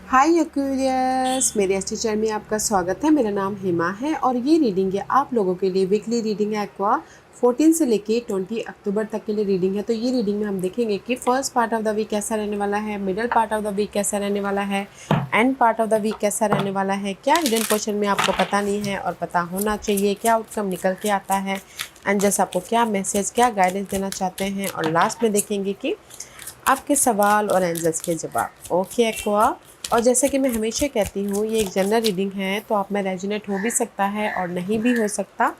हाय Aquarius, मेरे इस channel में आपका स्वागत है। मेरा नाम हेमा है और ये रीडिंग है आप लोगों के लिए। वीकली रीडिंग है एक्वा 14 से लेके 20 अक्टूबर तक के लिए रीडिंग है। तो ये रीडिंग में हम देखेंगे कि first part of the week कैसा रहने वाला है, middle part of the week कैसा रहने वाला है, end part of the week कैसा रहने वाला है, क्या हिडन क्वेश्चन में आपको पता नहीं है और पता होना चाहिए, क्या आउटकम निकल के आता है, एंड जस्ट आपको क्या मैसेज, क्या गाइडेंस देना चाहते हैं, और लास्ट में देखेंगे कि आपके सवाल और एंजल्स के जवाब। Okay aqua. और जैसे कि मैं हमेशा कहती हूँ, ये एक जनरल रीडिंग है, तो आप में रेजोनेट हो भी सकता है और नहीं भी हो सकता।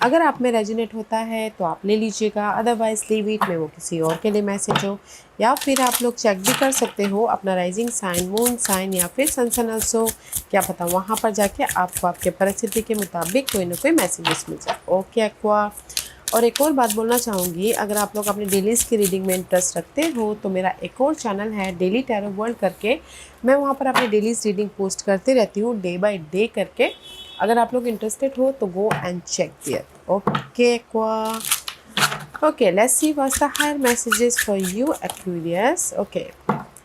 अगर आप में रेजोनेट होता है तो आप ले लीजिएगा, अदरवाइज लीव इट में वो किसी और के लिए मैसेज हो। या फिर आप लोग चेक भी कर सकते हो अपना राइजिंग साइन, मून साइन या फिर सन ऑल्सो, क्या पता वहाँ पर जाके आपको आपके परिस्थिति के मुताबिक कोई ना कोई मैसेजेस मिल जाए। Okay aqua. और एक और बात बोलना चाहूँगी, अगर आप लोग अपने डेलीज़ की रीडिंग में इंटरेस्ट रखते हो तो मेरा एक और चैनल है डेली टैरो वर्ल्ड करके। मैं वहाँ पर अपनी डेलीज़ रीडिंग पोस्ट करती रहती हूँ डे बाय डे करके। अगर आप लोग इंटरेस्टेड हो तो go and check there. Okay aqua. Okay, let's see what's the higher messages for you Aquarius. Okay,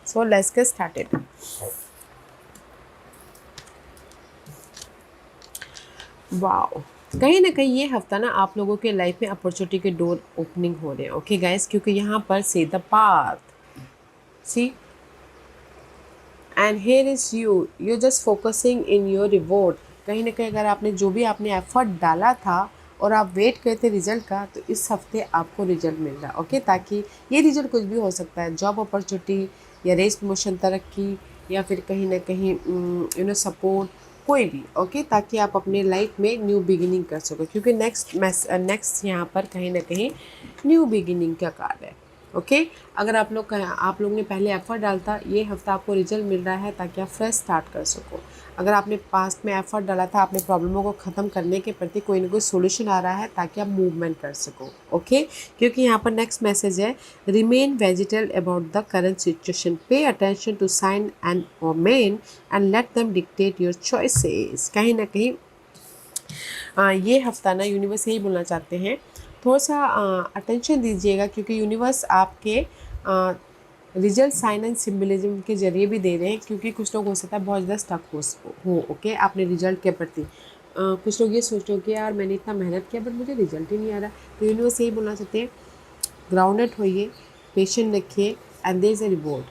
so let's get started. Wow, कहीं ना कहीं ये हफ्ता ना आप लोगों के लाइफ में अपॉर्चुनिटी के डोर ओपनिंग हो रहे हैं। ओके गाइस, क्योंकि यहाँ पर see the path, see and here is you just focusing in your reward. कहीं ना कहीं अगर आपने जो भी आपने एफर्ट डाला था और आप वेट करते रिजल्ट का, तो इस हफ्ते आपको रिजल्ट मिल रहा है। ओके, ताकि ये रिजल्ट कुछ भी हो सकता है, जॉब अपॉर्चुनिटी या रेस प्रमोशन, तरक्की, या फिर कहीं ना कहीं सपोर्ट, कोई भी। ओके, ताकि आप अपने लाइफ में न्यू बिगिनिंग कर सको, क्योंकि नेक्स्ट यहाँ पर कहीं ना कहीं न्यू बिगिनिंग का कार्ड है। ओके, अगर आप लोग ने पहले एफर्ट डालता, ये हफ्ता आपको रिजल्ट मिल रहा है ताकि आप फ्रेश स्टार्ट कर सको। अगर आपने पास्ट में एफर्ट डाला था अपने प्रॉब्लमों को ख़त्म करने के प्रति, कोई ना कोई सोल्यूशन आ रहा है ताकि आप मूवमेंट कर सको। ओके, क्योंकि यहाँ पर नेक्स्ट मैसेज है, रिमेन वेजिटल about the current situation, pay attention to sign and omen and let them dictate your choices. कहीं ना कहीं ये हफ्ता ना यूनिवर्स यही बोलना चाहते हैं, थोड़ा सा अटेंशन दीजिएगा, क्योंकि यूनिवर्स आपके रिजल्ट साइन एंड सिम्बलिज्म के जरिए भी दे रहे हैं। क्योंकि कुछ लोग हो सकता है बहुत ज़्यादा स्टक हो ओके अपने रिजल्ट के प्रति। कुछ लोग ये सोच रहे हो कि यार मैंने इतना मेहनत किया बट मुझे रिजल्ट ही नहीं आ रहा। तो यूनिवर्स यही बोलना चाहते हैं, ग्राउंडेड होइए, पेशेंट रखिए, and there is a reward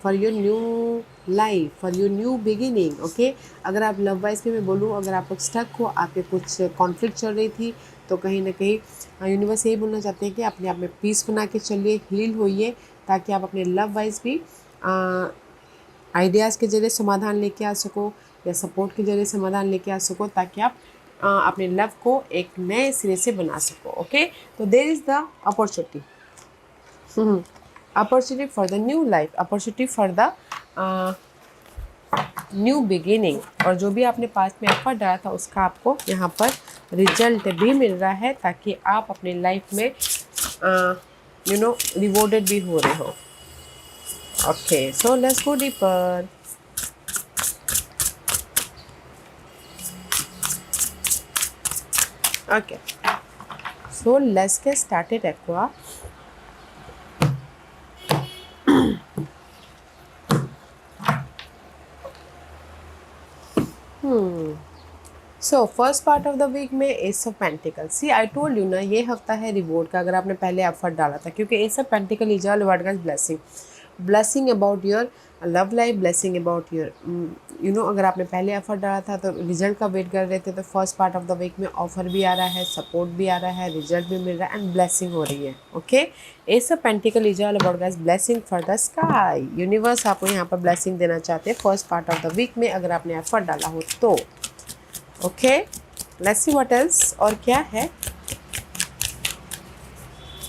for your new life, for your new beginning. Okay, अगर आप लव वाइज में मैं बोलूँ, अगर आप लोग स्टक हो, आपके कुछ कॉन्फ्लिक्ट चल रही थी, तो कहीं ना कहीं यूनिवर्स यही बोलना चाहते हैं कि अपने आप में पीस बना के चलिए, हील होइए, ताकि आप अपने लव वाइज भी आइडियाज़ के जरिए समाधान लेके आ सको, या सपोर्ट के जरिए समाधान लेके आ सको, ताकि आप अपने लव को एक नए सिरे से बना सको। ओके, तो there is the opportunity, opportunity for the new life, opportunity for the new beginning. और जो भी आपने पास्ट में एफर्ट डाला था उसका आपको यहाँ पर रिजल्ट भी मिल रहा है, ताकि आप अपने लाइफ में रिवॉर्डेड भी हो रहे हो। Okay, so let's go deeper. Okay, so let's get started aqua. So first part of the week में ace of pentacles. See I told you ना, ये हफ्ता है रिवॉर्ड का, अगर आपने पहले एफर्ट डाला था, क्योंकि S of pentacle is all about guys blessing, blessing about your love life, blessing about your अगर आपने पहले एफर्ट डाला था तो रिजल्ट का वेट कर रहे थे, तो first part of the week में ऑफर भी आ रहा है, सपोर्ट भी आ रहा है, रिजल्ट भी मिल रहा है, एंड ब्लेसिंग हो रही है। Okay, ace of pentacle is all about guys blessing for the sky. Universe आपको यहाँ पर ब्लेसिंग देना चाहते हैं first part of the week में, अगर आपने एफर्ट डाला हो तो। Okay, let's see what else. और क्या है,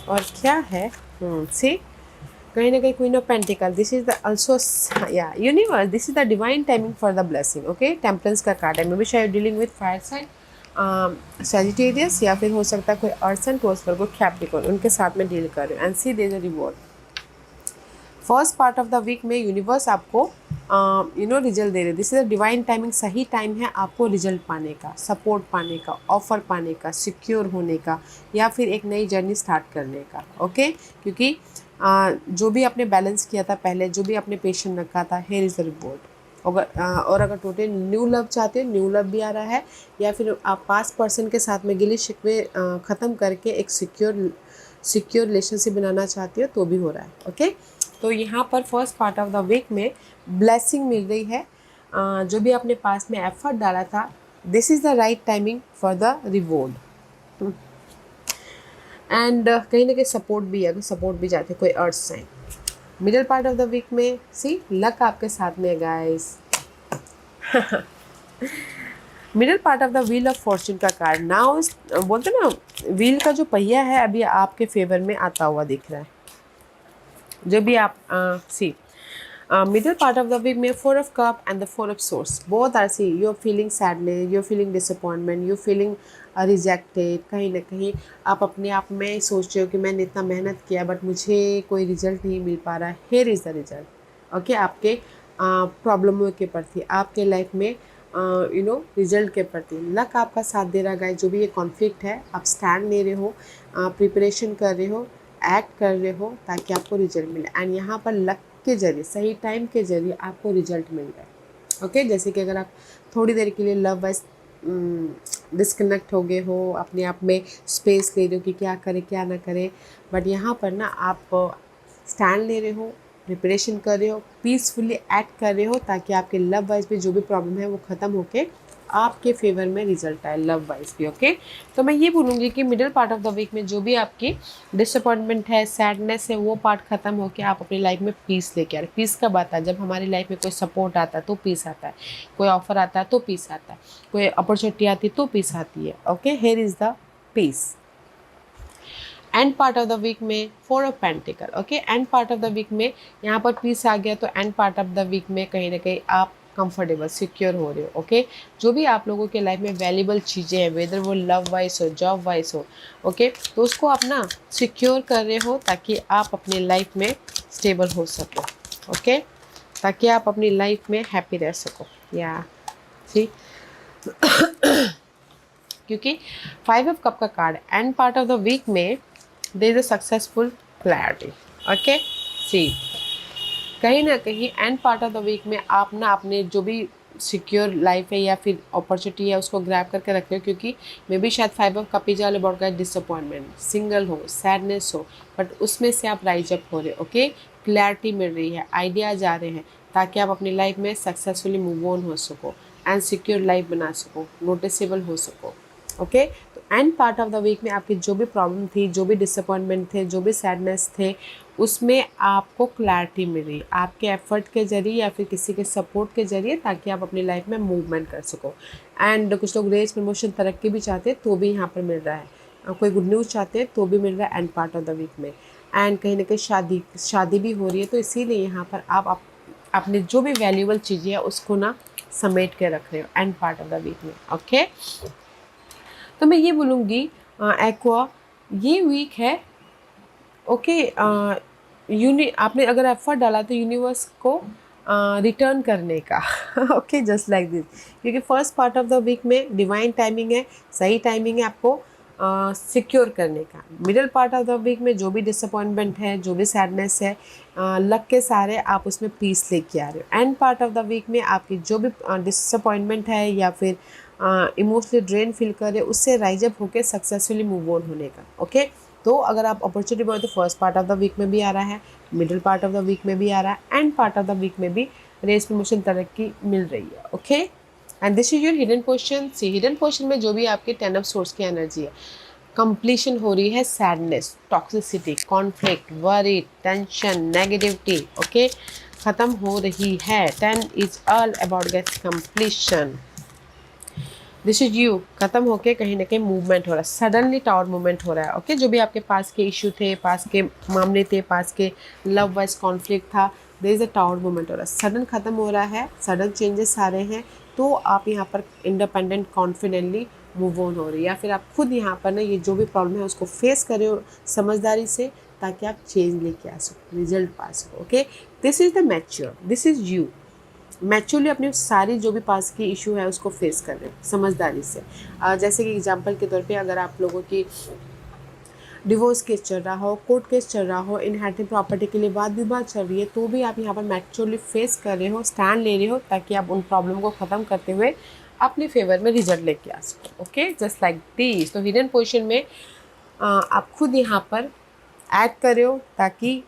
और क्या है, सी कहीं ना कहीं queen of pentacles, this is the also या universe, this is the divine timing for the blessing. Okay, temperance का कार्ड है, मे बी शायद dealing with fire sign, Sagittarius, या फिर हो सकता है कोई earth sign, Taurus Virgo, Capricorn, उनके साथ में डील कर रहे हो। And see there is a reward first part of the week में। यूनिवर्स आपको रिजल्ट दे रहे, this is a divine timing, सही टाइम है आपको रिजल्ट पाने का, सपोर्ट पाने का, ऑफर पाने का, सिक्योर होने का, या फिर एक नई जर्नी स्टार्ट करने का। ओके, क्योंकि जो भी आपने बैलेंस किया था पहले, जो भी आपने पेशेंस रखा था, हियर इज द रिवॉर्ड। और अगर टोटल न्यू लव चाहते हो, न्यू लव भी आ रहा है, या फिर आप पास्ट पर्सन के साथ में गिले शिकवे ख़त्म करके एक सिक्योर रिलेशनशिप बनाना चाहती हो तो भी हो रहा है। ओके, तो यहाँ पर first part of the week में ब्लेसिंग मिल रही है। जो भी आपने पास में एफर्ट डाला था, this is the right timing for the reward. And कहीं ना कहीं सपोर्ट भी है, सपोर्ट भी जाते कोई earth sign. Middle part of the week में सी लक आपके साथ में है guys. Middle part of the wheel of fortune का कार्ड नाउ, बोलते ना व्हील का जो पहिया है अभी आपके फेवर में आता हुआ दिख रहा है। जो भी आप सी middle part of the week में 4 of cup and the 4 of swords both are see you're feeling sadness, you're feeling disappointment, you're feeling rejected। कहीं ना कहीं आप अपने आप में सोच रहे हो कि मैंने इतना मेहनत किया बट मुझे कोई रिजल्ट नहीं मिल पा रहा है। Hair is the result. Okay, आपके प्रॉब्लमों के प्रति, आपके लाइफ में रिजल्ट के प्रति लक आपका साथ दे रहा है। जो भी ये कॉन्फ्लिक्ट है, आप स्टैंड ले रहे हो, प्रिपरेशन कर रहे हो, एक्ट कर रहे हो ताकि आपको रिजल्ट मिले। एंड यहाँ पर लक के जरिए, सही टाइम के जरिए आपको रिजल्ट मिल रहा है। ओके, जैसे कि अगर आप थोड़ी देर के लिए लव वाइज डिस्कनेक्ट हो गए हो, अपने आप में स्पेस ले रहे हो कि क्या करें क्या ना करें, बट यहाँ पर ना आप स्टैंड ले रहे हो, प्रिपरेशन कर रहे हो, पीसफुली एक्ट कर रहे हो ताकि आपके लव वाइज भी जो भी प्रॉब्लम है वो ख़त्म होके आपके फेवर में रिजल्ट आए, लव वाइज भी। ओके, तो मैं ये बोलूँगी कि middle part of the week में जो भी आपकी डिसअपॉइंटमेंट है, सैडनेस है, वो पार्ट ख़त्म होकर आप अपनी लाइफ में पीस लेके आ रहे। पीस कब आता है? जब हमारी लाइफ में कोई सपोर्ट आता है तो पीस आता है, कोई ऑफर आता है तो पीस आता है, कोई अपॉर्चुनिटी आती है तो पीस आती है। Okay, here is the peace. End part of the week में 4 of pentacle. Okay, end part of the week में यहाँ पर पीस आ गया, तो end part of the week में कहीं ना कहीं आप कंफर्टेबल, सिक्योर हो रहे हो। ओके, जो भी आप लोगों के लाइफ में वैल्यूबल चीज़ें हैं, वेदर वो लव वाइज हो, जॉब वाइज हो, ओके, तो उसको आप ना सिक्योर कर रहे हो ताकि आप अपनी लाइफ में स्टेबल हो सको। ओके, ताकि आप अपनी लाइफ में हैप्पी रह सको। या सी क्योंकि 5 ऑफ कप का card end part of the week में there is a successful clarity. Okay, see कहीं ना कहीं end part of the week में आप ना अपने जो भी सिक्योर लाइफ है या फिर अपॉर्चुनिटी है उसको ग्रैब करके रख रहे हो, क्योंकि मे बी शायद 5 ऑफ कप वाले अबाउट का डिसअपॉइंटमेंट, सिंगल हो, सैडनेस हो, बट उसमें से आप राइज अप हो रहे हो। ओके, क्लैरिटी मिल रही है, आइडियाज आ रहे हैं ताकि आप अपनी लाइफ में सक्सेसफुली मूव ऑन हो सको एंड सिक्योर लाइफ बना सको, नोटिसेबल हो सको। ओके, तो end part of the week में आपकी जो भी प्रॉब्लम थी, जो भी डिसअपॉइंटमेंट थे, जो भी सैडनेस थे, उसमें आपको क्लैरिटी मिली आपके एफर्ट के जरिए या फिर किसी के सपोर्ट के जरिए, ताकि आप अपनी लाइफ में मूवमेंट कर सको। एंड कुछ लोग रेस प्रमोशन तरक्की भी चाहते हैं तो भी यहाँ पर मिल रहा है, कोई गुड न्यूज़ चाहते हैं तो भी मिल रहा है end part of the week में। एंड कहीं ना कहीं शादी भी हो रही है, तो इसीलिए यहाँ पर आप अपने जो भी वैल्यूबल चीज़ें हैं उसको ना समेट के रख रहे हो end part of the week में। ओके, तो मैं ये बोलूँगी एक्वा, ये वीक है। ओके, आपने अगर एफर्ट डाला तो यूनिवर्स को रिटर्न करने का। ओके, जस्ट लाइक दिस, क्योंकि first part of the week में डिवाइन टाइमिंग है, सही टाइमिंग है आपको सिक्योर करने का। Middle part of the week में जो भी डिसअपॉइंटमेंट है, जो भी सैडनेस है, लक के सारे आप उसमें पीस लेके आ रहे हो। End part of the week में आपकी जो भी डिसअपॉइंटमेंट है या फिर इमोशनली ड्रेन फील कर रहे हो, उससे राइज अप होकर सक्सेसफुली मूव ऑन होने का। ओके, तो अगर आप अपॉर्चुनिटी बोले तो first part of the week में भी आ रहा है, middle part of the week में भी आ रहा है, end part of the week में भी रेस प्रमोशन तरक्की मिल रही है। Okay, and this is your hidden portion. See hidden portion में जो भी आपके 10 ऑफ सोर्स की एनर्जी है, कंप्लीशन हो रही है sadness, toxicity, conflict, worry, tension, negativity. Okay, ख़त्म हो रही है। 10 is all about get completion. This is you, खत्म होके कहीं ना कहीं मूवमेंट हो रहा है, सडनली टावर मूवमेंट हो रहा है। ओके, जो भी आपके पास के इशू थे, पास के मामले थे, पास के लव वाइज कॉन्फ्लिक्ट था, there is a tower movement हो रहा है, सडन खत्म हो रहा है, सडन चेंजेस आ रहे हैं। तो आप यहाँ पर इंडिपेंडेंट कॉन्फिडेंटली मूव ऑन हो रही है, या फिर आप खुद यहाँ पर ना ये जो भी प्रॉब्लम है उसको फेस कर रहे हो समझदारी से, ताकि आप चेंज लेके आ सको, रिजल्ट पा सको। Okay, this is the mature, this is you maturely अपनी सारी जो भी पास की इशू है उसको फेस कर रहे हैं समझदारी से। जैसे कि एग्जांपल के तौर पे अगर आप लोगों की डिवोर्स केस चल रहा हो, कोर्ट केस चल रहा हो, इनहेरिटेड प्रॉपर्टी के लिए वाद विवाद चल रही है, तो भी आप यहाँ पर मैच्योरली फेस कर रहे हो, स्टैंड ले रहे हो, ताकि आप उन प्रॉब्लम को ख़त्म करते हुए अपने फेवर में रिजल्ट लेके आ सको। Okay, just like this. तो हिडन पोजीशन में आप खुद यहाँ पर ऐड करे हो ताकि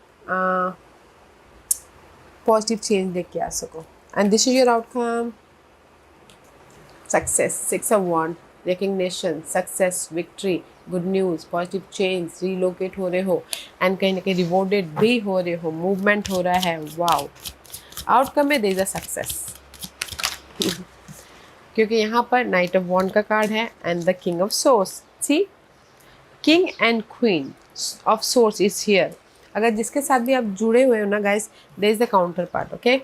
पॉजिटिव चेंज लेके आ सको। And this is your outcome, success, 6 of Wands, recognition, success, victory, good news, positive change, relocate हो रहे हो एंड कहीं ना कहीं रिवॉर्डेड भी हो रहे हो, मूवमेंट हो रहा है। वाओ, आउटकम में देयर इज अ सक्सेस क्योंकि यहाँ पर नाइट ऑफ वॉन्ड का कार्ड है and the king of source. See, king and queen of source is here. अगर जिसके साथ भी आप जुड़े हुए हो ना guys, there is the counterpart. Okay,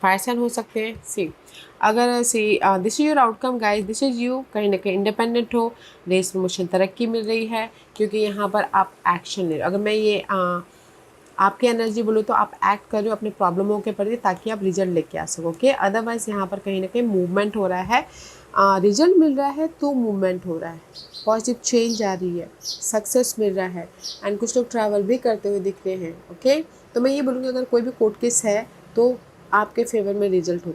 fire sign हो सकते हैं। सी, अगर see this is your outcome guys, this is you, कहीं ना कहीं इंडिपेंडेंट हो, रेस प्रमोशन, तरक्की मिल रही है क्योंकि यहाँ पर आप एक्शन ले रहे हो। अगर मैं ये आपकी एनर्जी बोलूँ तो आप एक्ट कर रहे हो अपने प्रॉब्लमों के प्रति ताकि आप रिजल्ट लेके आ सको। ओके, अदरवाइज यहाँ पर कहीं ना कहीं मूवमेंट हो रहा है, रिजल्ट मिल रहा है तो मूवमेंट हो रहा है, पॉजिटिव चेंज आ रही है, सक्सेस मिल रहा है एंड कुछ लोग ट्रैवल भी करते हुए दिख रहे हैं। ओके, तो मैं ये बोलूँगी अगर कोई भी कोर्ट केस है तो आपके फेवर में रिजल्ट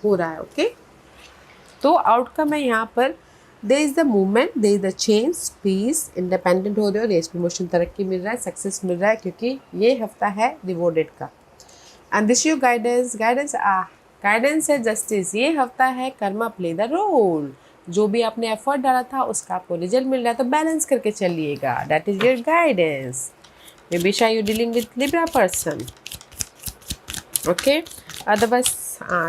हो रहा है। ओके, तो आउटकम है यहाँ पर there is the movement, there is the change, peace, independent हो रहे हो, रेस प्रमोशन, तरक्की मिल रहा है, सक्सेस मिल रहा है क्योंकि ये हफ्ता है रिवॉर्डेड का। And this your guidance, guidance है जस्टिस। ये हफ्ता है कर्मा प्ले द रोल, जो भी आपने एफर्ट डाला था उसका आपको रिजल्ट मिल रहा है, तो बैलेंस करके चलिएगा। That is your guidance. May be शायद you dealing with Libra person. Okay, otherwise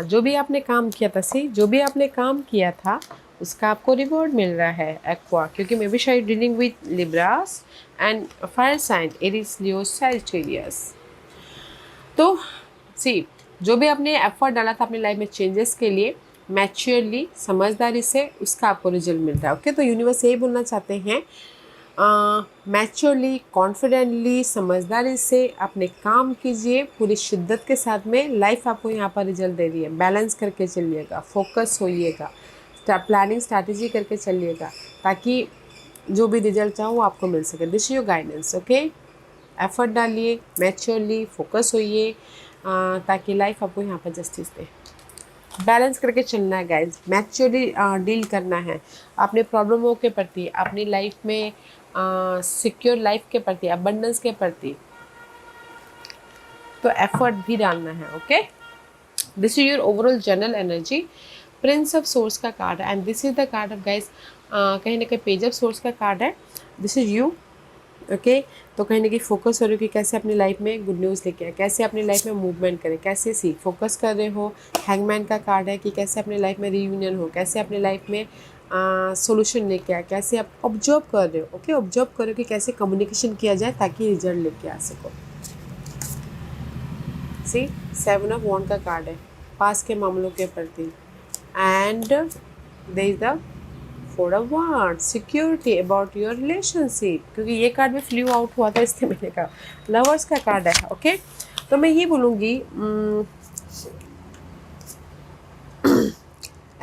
जो भी आपने काम किया था, जो भी आपने काम किया था उसका आपको रिवॉर्ड मिल रहा है एक्वा, क्योंकि मे बी शायद dealing with Libras and fire sign, Aries, Leo, Sagittarius. तो सी, जो भी आपने एफर्ट डाला था अपनी लाइफ में चेंजेस के लिए, मैच्योरली, समझदारी से उसका आपको रिजल्ट मिल रहा है। ओके, तो यूनिवर्स यही बोलना चाहते हैं, मैच्योरली, कॉन्फिडेंटली, समझदारी से अपने काम कीजिए पूरी शिद्दत के साथ में। लाइफ आपको यहाँ पर रिजल्ट दे रही है, बैलेंस करके चलिएगा, फोकस होइएगा, प्लानिंग स्ट्रैटेजी करके चलिएगा ताकि जो भी रिजल्ट चाहो वो आपको मिल सके। This your guidance. Okay, effort डालिए, मैच्योरली फोकस होइए ताकि लाइफ आपको यहाँ पर जस्टिस दे। बैलेंस करके चलना है गाइज, मैच्योरली डील करना है अपने प्रॉब्लमों के प्रति, अपनी लाइफ में सिक्योर लाइफ के प्रति, अबंडेंस के प्रति, तो एफर्ट भी डालना है। Okay, this is your overall general energy. Prince of source का कार्ड है and this is the card of guys, कहीं ना कहीं पेज ऑफ सोर्स का कार्ड है। This is you. ओके, तो कहीं ना कहीं फोकस हो रही हो कि कैसे अपनी लाइफ में गुड न्यूज़ लेके आए, कैसे अपनी लाइफ में मूवमेंट करें, कैसे फोकस कर रहे हो। हैंगमैन का कार्ड है कि कैसे अपनी लाइफ में रीयूनियन हो, कैसे अपनी लाइफ में सॉल्यूशन लेके आए, कैसे आप ऑब्जर्व कर रहे हो। ओके, ऑब्जर्व कर रहे हो कि कैसे कम्युनिकेशन किया जाए ताकि रिजल्ट लेके आ सको। सी, 7 ऑफ वॉन्ड का कार्ड है पास के मामलों के प्रति and there is the 4 of Wands, security about your relationship, क्योंकि ये कार्ड भी फ्लू आउट हुआ था इसके महीने का, लवर्स का कार्ड है। ओके, तो मैं ये बोलूँगी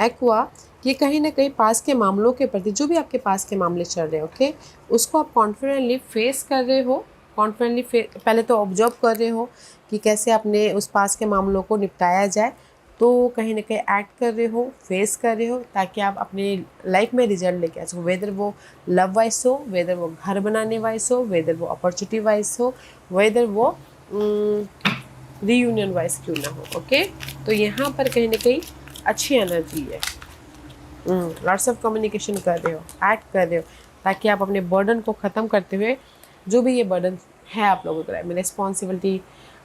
एक्वा, ये कहीं ना कहीं पास के मामलों के प्रति, जो भी आपके पास के मामले चल रहे हैं, ओके, उसको आप कॉन्फिडेंटली फेस कर रहे हो। कॉन्फिडेंटली पहले तो ऑब्जर्व कर रहे हो कि कैसे अपने उस पास के मामलों को निपटाया जाए, तो कहीं ना कहीं एक्ट कर रहे हो, फेस कर रहे हो ताकि आप अपनी लाइफ में रिजल्ट लेके आ सको। वेदर वो लव वाइज हो, वेदर वो घर बनाने वाइज हो, वेदर वो अपॉर्चुनिटी वाइज हो, वेदर वो रीयूनियन वाइज क्यों ना हो। ओके, तो यहाँ पर कहीं ना कहीं अच्छी एनर्जी है, लॉट्स ऑफ कम्युनिकेशन कर रहे हो, एक्ट कर रहे हो ताकि आप अपने बर्डन को ख़त्म करते हुए, जो भी ये बर्डन है आप लोगों के लाइफ में, रिस्पॉन्सिबिलिटी,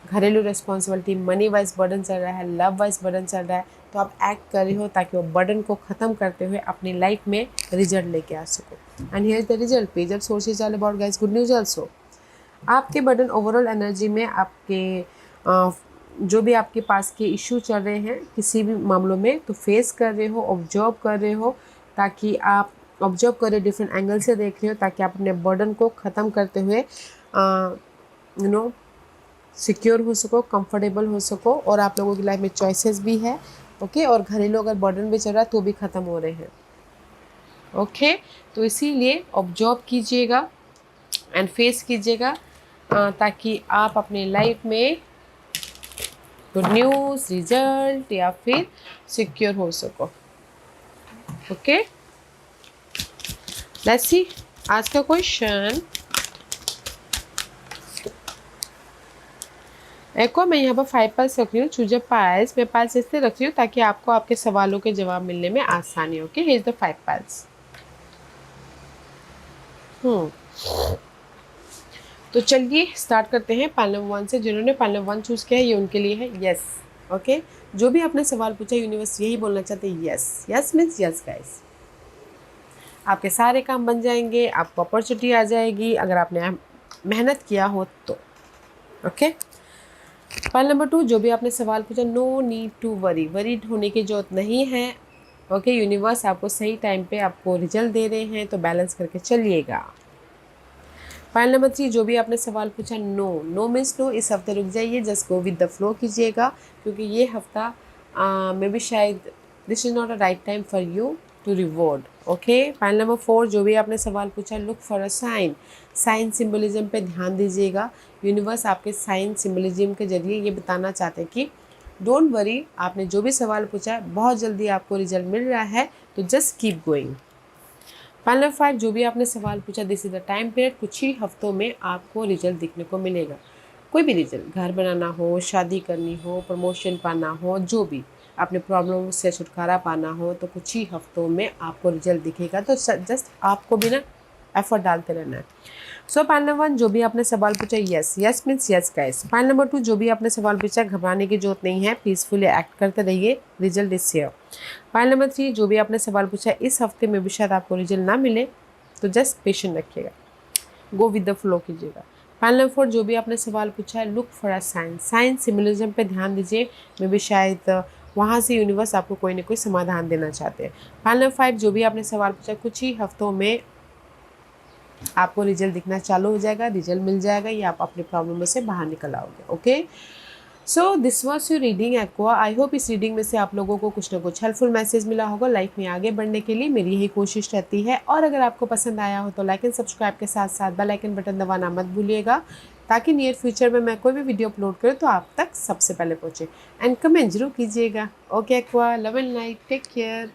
घरेलू रिस्पॉन्सिबिलिटी, मनी वाइज बर्डन चल रहा है, लव वाइज बर्डन चल रहा है, तो आप एक्ट कर रहे हो ताकि वो बर्डन को ख़त्म करते हुए अपनी लाइफ में रिजल्ट लेके आ सको। And here is the result, page of sources all about guys, good news also. आपके बर्डन ओवरऑल एनर्जी में आपके जो भी आपके पास के इशू चल रहे हैं किसी भी मामलों में, तो फेस कर रहे हो, ऑब्जर्व कर रहे हो, ताकि आप ऑब्जर्व कर रहे हो, डिफरेंट एंगल से देख रहे हो ताकि आप अपने बर्डन को ख़त्म करते हुए यू नो सिक्योर हो सको, कंफर्टेबल हो सको, और आप लोगों की लाइफ में चॉइसेस भी है। ओके, और घरेलू अगर बर्डन भी चल रहा है तो भी ख़त्म हो रहे हैं। ओके, तो इसीलिए ऑब्जर्व कीजिएगा एंड फेस कीजिएगा ताकि आप अपने लाइफ में गुड न्यूज़, रिजल्ट या फिर सिक्योर हो सको। ओके, लेट्स सी आज का क्वेश्चन। एक और मैं यहाँ पर 5 पास रख रही हूँ, चूज अ पास। मैं पास इसलिए रख रही हूँ ताकि आपको आपके सवालों के जवाब मिलने में आसानी हो। ओके, हियर इज द 5 पास। तो चलिए स्टार्ट करते हैं पाल नंबर 1 से। जिन्होंने पाल नंबर 1 चूज़ किया है ये उनके लिए है यस। ओके, जो भी आपने सवाल पूछा यूनिवर्स यही बोलना चाहते हैं yes. Yes means yes guys, आपके सारे काम बन जाएंगे, आपको अपॉर्चुनिटी आ जाएगी अगर आपने मेहनत किया हो तो। ओके, पाल नंबर 2, जो भी आपने सवाल पूछा no need to worry, worried होने की जरूरत नहीं है। ओके, यूनिवर्स आपको सही टाइम पे आपको रिजल्ट दे रहे हैं तो बैलेंस करके चलिएगा। फाइल नंबर 3, जो भी आपने सवाल पूछा नो, नो मीन्स नो, इस हफ्ते रुक जाइए, just go with the flow कीजिएगा क्योंकि ये हफ्ता मे बी शायद this is not a right time for you to reward. Okay, file number 4, जो भी आपने सवाल पूछा look for a sign, sign symbolism पे ध्यान दीजिएगा। यूनिवर्स आपके साइन सिम्बलिज्म के जरिए ये बताना चाहते हैं कि डोंट वरी, आपने जो भी सवाल पूछा बहुत जल्दी आपको रिजल्ट मिल रहा है, तो just keep going. File number 5, जो भी आपने सवाल पूछा this is the time period, कुछ ही हफ्तों में आपको रिजल्ट दिखने को मिलेगा। कोई भी रिजल्ट, घर बनाना हो, शादी करनी हो, प्रमोशन पाना हो, जो भी अपने प्रॉब्लम से छुटकारा पाना हो, तो कुछ ही हफ्तों में आपको रिजल्ट दिखेगा। तो जस्ट आपको भी ना एफर्ट डालते रहना है। सो फाइल नंबर 1, जो भी आपने सवाल पूछा yes, yes means yes guys. File number 2, जो भी आपने सवाल पूछा घबराने की जरूरत नहीं है, पीसफुली एक्ट करते रहिए, result is here. File number 3, जो भी आपने सवाल पूछा इस हफ्ते में भी शायद आपको रिजल्ट ना मिले तो जस्ट पेशेंट रखिएगा, गो विद द फ्लो कीजिएगा। फाइल नंबर 4, जो भी आपने सवाल पूछा है look for a sign, sign symbolism पे ध्यान दीजिए, मे बी शायद वहाँ से यूनिवर्स आपको कोई ना कोई समाधान देना चाहते हैं। फाइल नंबर 5, जो भी आपने सवाल पूछा कुछ ही हफ्तों में आपको रिजल्ट दिखना चालू हो जाएगा, रिजल्ट मिल जाएगा या आप अपने प्रॉब्लम से बाहर निकल आओगे। Okay, so this was your reading aqua. I hope इस रीडिंग में से आप लोगों को कुछ ना कुछ हेल्पफुल मैसेज मिला होगा लाइफ में आगे बढ़ने के लिए। मेरी यही कोशिश रहती है, और अगर आपको पसंद आया हो तो लाइक एंड सब्सक्राइब के साथ साथ बेल आइकन बटन दबाना मत भूलिएगा ताकि नियर फ्यूचर में मैं कोई भी वीडियो अपलोड करूँ तो आप तक सबसे पहले पहुँचे। एंड कमेंट जरूर कीजिएगा। Okay aqua, love and light, take care.